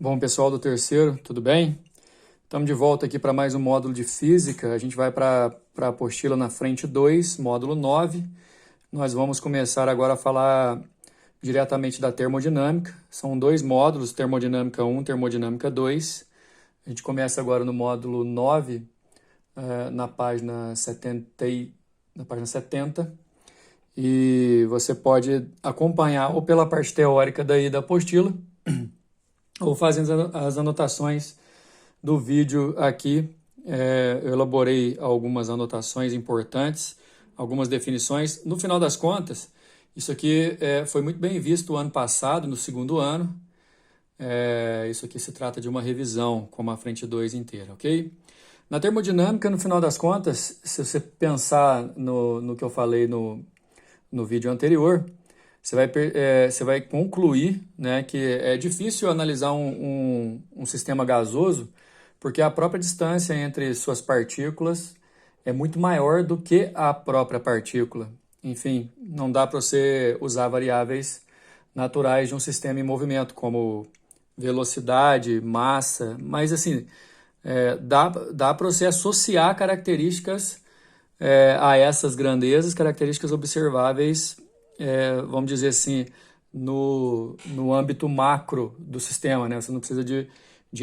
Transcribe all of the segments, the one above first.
Bom, pessoal do terceiro, tudo bem? Estamos de volta aqui para mais um módulo de física. A gente vai para a apostila na frente 2, módulo 9. Nós vamos começar agora a falar diretamente da termodinâmica. São dois módulos, termodinâmica 1, termodinâmica 2. A gente começa agora no módulo 9, na página 70. E você pode acompanhar ou pela parte teórica daí da apostila, ou fazendo as anotações do vídeo aqui. Eu elaborei algumas anotações importantes, algumas definições. No final das contas, isso aqui foi muito bem visto o ano passado, no segundo ano. Isso aqui se trata de uma revisão, como a frente 2 inteira, ok? Na termodinâmica, no final das contas, se você pensar no que eu falei no vídeo anterior, você vai concluir, né, que é difícil analisar um sistema gasoso porque a própria distância entre suas partículas é muito maior do que a própria partícula. Enfim, não dá para você usar variáveis naturais de um sistema em movimento, como velocidade, massa, mas assim, dá para você associar características a essas grandezas, características observáveis, vamos dizer assim, no âmbito macro do sistema, né? Você não precisa de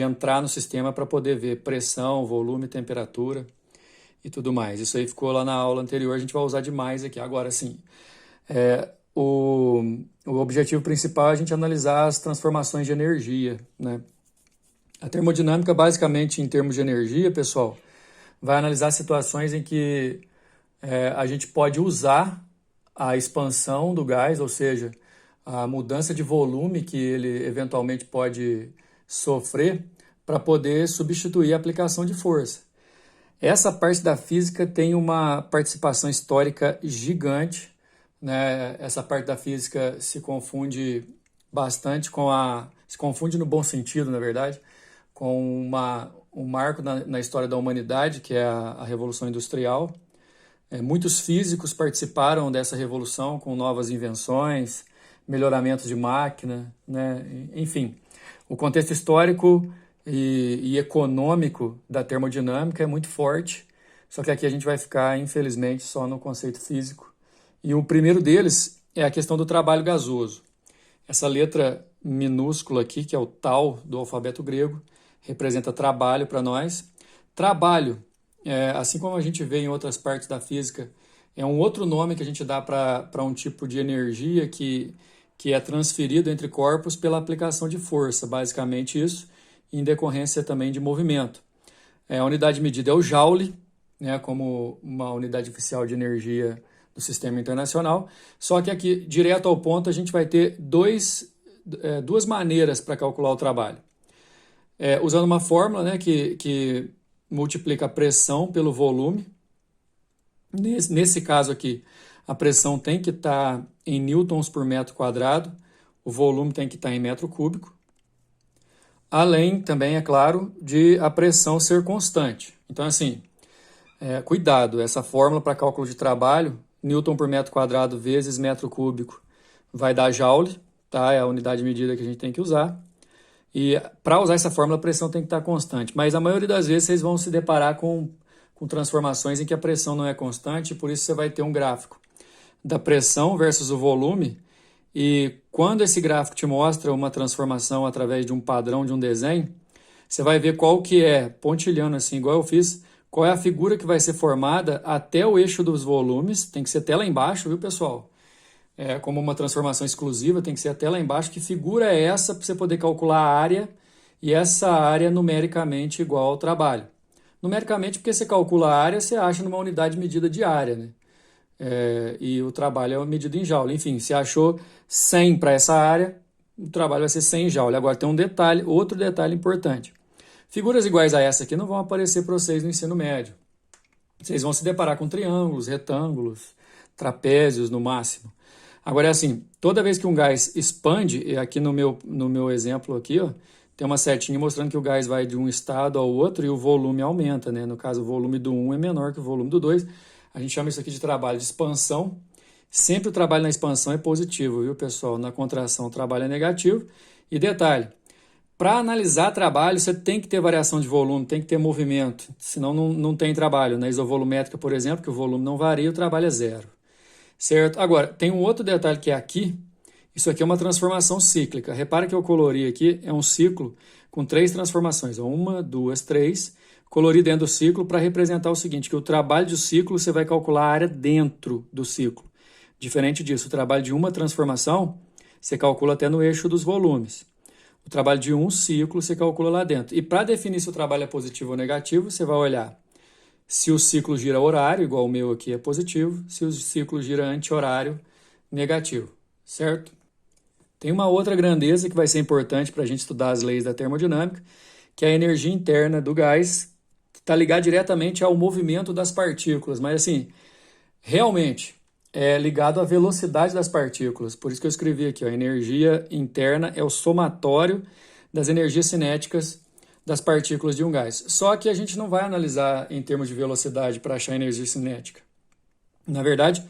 entrar no sistema para poder ver pressão, volume, temperatura e tudo mais. Isso aí ficou lá na aula anterior, a gente vai usar demais aqui. Agora, sim, o objetivo principal é a gente analisar as transformações de energia, né? A termodinâmica, basicamente, em termos de energia, pessoal, vai analisar situações em que a gente pode usar a expansão do gás, ou seja, a mudança de volume que ele eventualmente pode sofrer para poder substituir a aplicação de força. Essa parte da física tem uma participação histórica gigante, né? Essa parte da física se confunde bastante se confunde no bom sentido, na verdade, com um marco na história da humanidade, que é a Revolução Industrial. Muitos físicos participaram dessa revolução com novas invenções, melhoramentos de máquina, né? Enfim, o contexto histórico e econômico da termodinâmica é muito forte, só que aqui a gente vai ficar, infelizmente, só no conceito físico. E o primeiro deles é a questão do trabalho gasoso. Essa letra minúscula aqui, que é o tau do alfabeto grego, representa trabalho para nós. Trabalho, assim como a gente vê em outras partes da física, é um outro nome que a gente dá para um tipo de energia que é transferido entre corpos pela aplicação de força, basicamente isso, em decorrência também de movimento. A unidade de medida é o joule, né, como uma unidade oficial de energia do sistema internacional, só que aqui, direto ao ponto, a gente vai ter duas maneiras para calcular o trabalho. Usando uma fórmula, né, que multiplica a pressão pelo volume. Nesse caso aqui, a pressão tem que estar em newtons por metro quadrado, o volume tem que estar em metro cúbico. Além também, é claro, de a pressão ser constante. Então, assim, cuidado, essa fórmula para cálculo de trabalho, newton por metro quadrado vezes metro cúbico, vai dar joule, tá? É a unidade de medida que a gente tem que usar. E para usar essa fórmula, a pressão tem que estar constante. Mas a maioria das vezes vocês vão se deparar com transformações em que a pressão não é constante, e por isso você vai ter um gráfico da pressão versus o volume. E quando esse gráfico te mostra uma transformação através de um padrão, de um desenho, você vai ver qual que é, pontilhando assim, igual eu fiz, qual é a figura que vai ser formada até o eixo dos volumes. Tem que ser até lá embaixo, viu, pessoal? Como uma transformação exclusiva, tem que ser até lá embaixo. Que figura é essa para você poder calcular a área, e essa área numericamente igual ao trabalho? Numericamente, porque você calcula a área, você acha numa unidade de medida de área, né? E o trabalho é uma medida em joule. Enfim, se achou 100 para essa área, o trabalho vai ser 100 joule. Agora tem outro detalhe importante. Figuras iguais a essa aqui não vão aparecer para vocês no ensino médio. Vocês vão se deparar com triângulos, retângulos, trapézios no máximo. Agora é assim, toda vez que um gás expande, e aqui no meu exemplo aqui, ó, tem uma setinha mostrando que o gás vai de um estado ao outro e o volume aumenta, né? No caso, o volume do 1 é menor que o volume do 2. A gente chama isso aqui de trabalho de expansão. Sempre o trabalho na expansão é positivo, viu, pessoal? Na contração o trabalho é negativo. E detalhe, para analisar trabalho, você tem que ter variação de volume, tem que ter movimento, senão não tem trabalho. Na isovolumétrica, por exemplo, que o volume não varia, o trabalho é zero. Certo? Agora, tem um outro detalhe que é aqui. Isso aqui é uma transformação cíclica. Repara que eu colori aqui, é um ciclo com 3 transformações. 1, 2, 3. Colori dentro do ciclo para representar o seguinte, que o trabalho de ciclo você vai calcular a área dentro do ciclo. Diferente disso, o trabalho de uma transformação você calcula até no eixo dos volumes. O trabalho de um ciclo você calcula lá dentro. E para definir se o trabalho é positivo ou negativo, você vai olhar se o ciclo gira horário, igual o meu aqui é positivo, se o ciclo gira anti-horário, negativo, certo? Tem uma outra grandeza que vai ser importante para a gente estudar as leis da termodinâmica, que é a energia interna do gás, que está ligada diretamente ao movimento das partículas, mas assim, realmente é ligado à velocidade das partículas. Por isso que eu escrevi aqui, ó, a energia interna é o somatório das energias cinéticas das partículas de um gás. Só que a gente não vai analisar em termos de velocidade para achar energia cinética. Na verdade,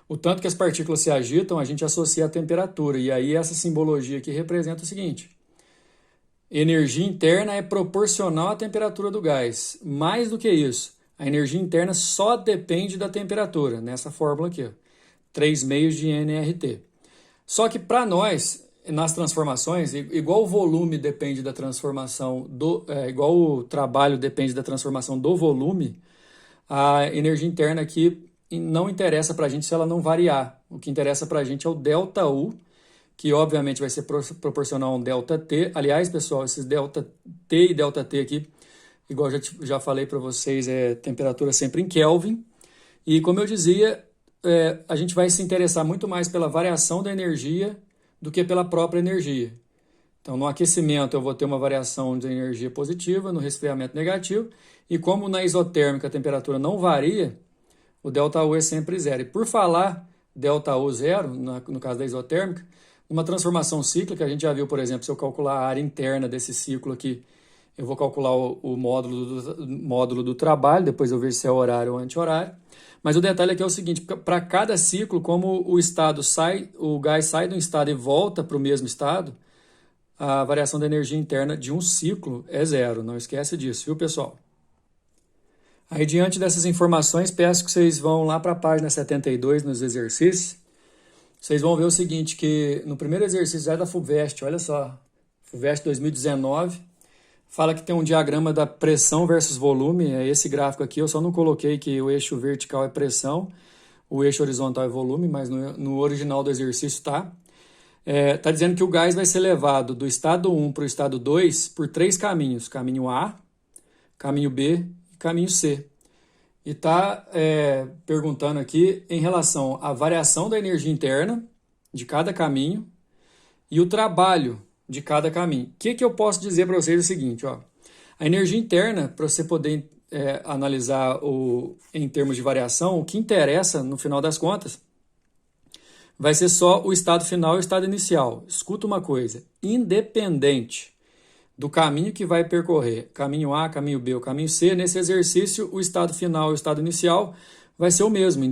o tanto que as partículas se agitam, a gente associa à temperatura. E aí essa simbologia aqui representa o seguinte: energia interna é proporcional à temperatura do gás. Mais do que isso, a energia interna só depende da temperatura, nessa fórmula aqui, ó, 3 meios de nRT. Só que para nós, nas transformações, igual o volume depende da transformação igual o trabalho depende da transformação do volume, a energia interna aqui não interessa para a gente se ela não variar. O que interessa para a gente é o ΔU, que obviamente vai ser proporcional a um ΔT. Aliás, pessoal, esses ΔT e ΔT aqui, igual já falei para vocês, é temperatura sempre em Kelvin. E como eu dizia, a gente vai se interessar muito mais pela variação da energia do que pela própria energia. Então, no aquecimento eu vou ter uma variação de energia positiva, no resfriamento negativo, e como na isotérmica a temperatura não varia, o ΔU é sempre zero. E por falar ΔU zero, no caso da isotérmica, numa transformação cíclica, a gente já viu, por exemplo, se eu calcular a área interna desse ciclo aqui, eu vou calcular o módulo do trabalho, depois eu vejo se é horário ou anti-horário. Mas o detalhe aqui é o seguinte, para cada ciclo, como o gás sai de um estado e volta para o mesmo estado, a variação da energia interna de um ciclo é zero. Não esquece disso, viu, pessoal? Aí, diante dessas informações, peço que vocês vão lá para a página 72 nos exercícios. Vocês vão ver o seguinte, que no primeiro exercício já é da FUVEST, olha só, FUVEST 2019, fala que tem um diagrama da pressão versus volume, é esse gráfico aqui, eu só não coloquei que o eixo vertical é pressão, o eixo horizontal é volume, mas no original do exercício está. Está dizendo que o gás vai ser levado do estado 1 para o estado 2 por 3 caminhos, caminho A, caminho B e caminho C. E está perguntando aqui em relação à variação da energia interna de cada caminho e o trabalho de cada caminho. O que eu posso dizer para vocês é o seguinte, ó, a energia interna, para você poder analisar em termos de variação, o que interessa, no final das contas, vai ser só o estado final e o estado inicial. Escuta uma coisa, independente do caminho que vai percorrer, caminho A, caminho B ou caminho C, nesse exercício o estado final e o estado inicial vai ser o mesmo,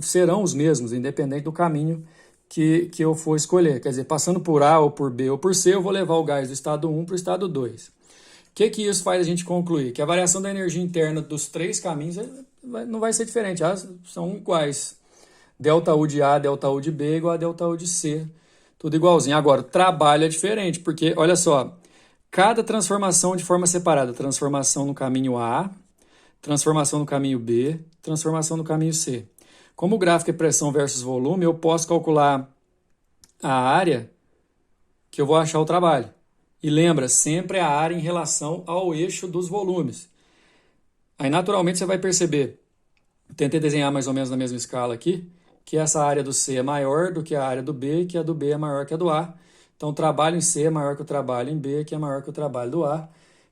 serão os mesmos, independente do caminho que eu for escolher. Quer dizer, passando por A ou por B ou por C, eu vou levar o gás do estado 1 para o estado 2. O que isso faz a gente concluir? Que a variação da energia interna dos 3 caminhos não vai ser diferente, elas são iguais. ΔU de A, ΔU de B igual a ΔU de C, tudo igualzinho. Agora, o trabalho é diferente, porque, olha só, cada transformação de forma separada, transformação no caminho A, transformação no caminho B, transformação no caminho C. Como o gráfico é pressão versus volume, eu posso calcular a área que eu vou achar o trabalho. E lembra, sempre a área em relação ao eixo dos volumes. Aí, naturalmente, você vai perceber, tentei desenhar mais ou menos na mesma escala aqui, que essa área do C é maior do que a área do B, e que a do B é maior que a do A. Então, o trabalho em C é maior que o trabalho em B, que é maior que o trabalho do A.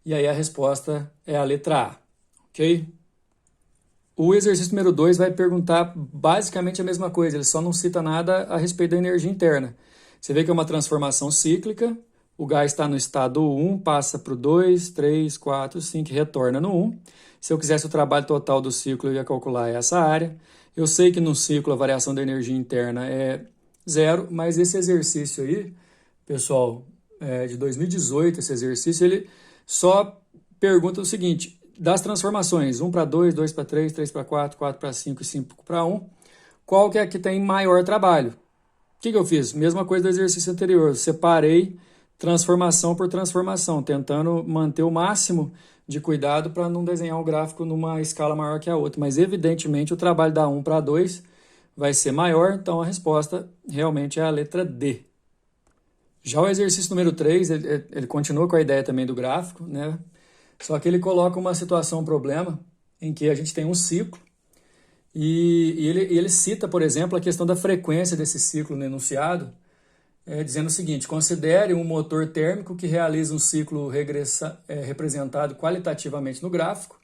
E aí a resposta é a letra A, ok? O exercício número 2 vai perguntar basicamente a mesma coisa, ele só não cita nada a respeito da energia interna. Você vê que é uma transformação cíclica, o gás está no estado 1, passa para o 2, 3, 4, 5 e retorna no 1. Se eu quisesse o trabalho total do ciclo, eu ia calcular essa área. Eu sei que no ciclo a variação da energia interna é zero, mas esse exercício aí, pessoal, de 2018, esse exercício, ele só pergunta o seguinte: das transformações 1 para 2, 2 para 3, 3 para 4, 4 para 5 e 5 para 1, qual que é a que tem maior trabalho? O que eu fiz? Mesma coisa do exercício anterior, separei transformação por transformação, tentando manter o máximo de cuidado para não desenhar um gráfico numa escala maior que a outra, mas evidentemente o trabalho da 1 para 2 vai ser maior, então a resposta realmente é a letra D. Já o exercício número 3, ele continua com a ideia também do gráfico, né? Só que ele coloca uma situação, um problema, em que a gente tem um ciclo, e ele cita, por exemplo, a questão da frequência desse ciclo no enunciado, dizendo o seguinte: considere um motor térmico que realiza um ciclo representado qualitativamente no gráfico,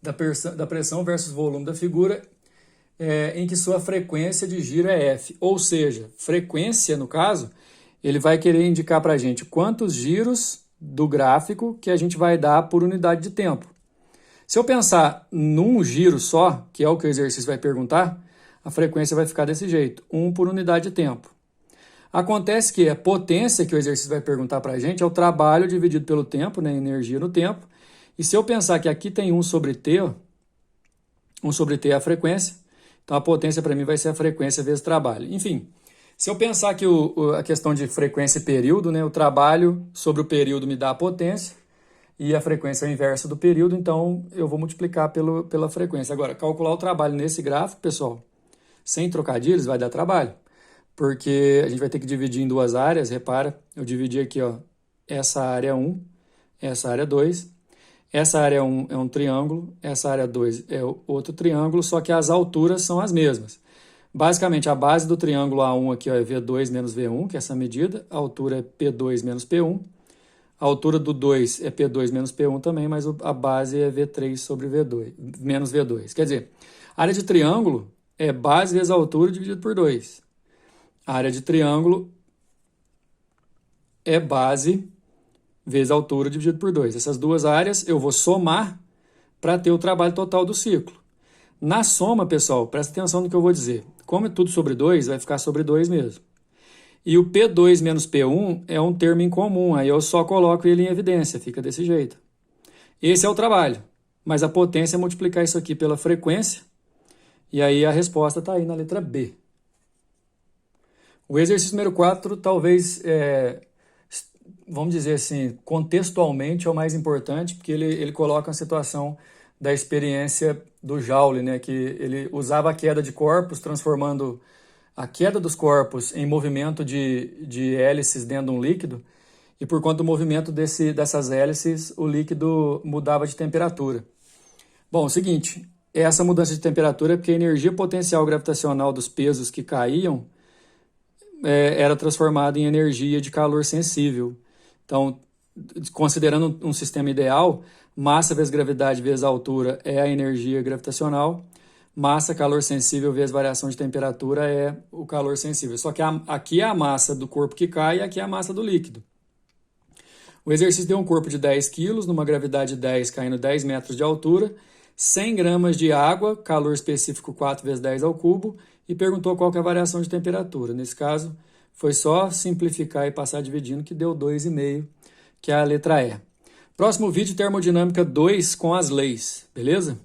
da pressão versus volume da figura, em que sua frequência de giro é F. Ou seja, frequência, no caso, ele vai querer indicar para a gente quantos giros do gráfico que a gente vai dar por unidade de tempo. Se eu pensar num giro só, que é o que o exercício vai perguntar, a frequência vai ficar desse jeito, 1 por unidade de tempo. Acontece que a potência que o exercício vai perguntar para a gente é o trabalho dividido pelo tempo, né, energia no tempo. E se eu pensar que aqui tem 1 sobre T, 1 sobre T é a frequência, então a potência para mim vai ser a frequência vezes trabalho. Enfim, se eu pensar que a questão de frequência e período, né, o trabalho sobre o período me dá a potência e a frequência é o inverso do período, então eu vou multiplicar pela frequência. Agora, calcular o trabalho nesse gráfico, pessoal, sem trocadilhos, vai dar trabalho, porque a gente vai ter que dividir em duas áreas. Repara, eu dividi aqui, ó, essa área 1, essa área 2, essa área 1 é um triângulo, essa área 2 é outro triângulo, só que as alturas são as mesmas. Basicamente, a base do triângulo A1 aqui, ó, é V2 menos V1, que é essa medida, a altura é P2 menos P1, a altura do 2 é P2 menos P1 também, mas a base é V3 sobre V2, menos V2. Quer dizer, a área de triângulo é base vezes a altura dividido por 2. A área de triângulo é base vezes a altura dividido por 2. Essas duas áreas eu vou somar para ter o trabalho total do ciclo. Na soma, pessoal, presta atenção no que eu vou dizer. Como é tudo sobre 2, vai ficar sobre 2 mesmo. E o P2 menos P1 é um termo incomum, aí eu só coloco ele em evidência, fica desse jeito. Esse é o trabalho, mas a potência é multiplicar isso aqui pela frequência, e aí a resposta está aí na letra B. O exercício número 4, talvez, vamos dizer assim, contextualmente é o mais importante, porque ele coloca a situação da experiência do Joule, né, que ele usava a queda de corpos, transformando a queda dos corpos em movimento de hélices dentro de um líquido, e por conta do movimento dessas hélices, o líquido mudava de temperatura. Bom, é o seguinte, essa mudança de temperatura é porque a energia potencial gravitacional dos pesos que caíam era transformada em energia de calor sensível. Então, considerando um sistema ideal, massa vezes gravidade vezes altura é a energia gravitacional, massa, calor sensível vezes variação de temperatura é o calor sensível. Só que aqui é a massa do corpo que cai e aqui é a massa do líquido. O exercício deu um corpo de 10 kg, numa gravidade 10, caindo 10 metros de altura, 100 gramas de água, calor específico 4 vezes 10 ao cubo, e perguntou qual que é a variação de temperatura. Nesse caso, foi só simplificar e passar dividindo, que deu 2,5, que é a letra E. Próximo vídeo, termodinâmica 2 com as leis, beleza?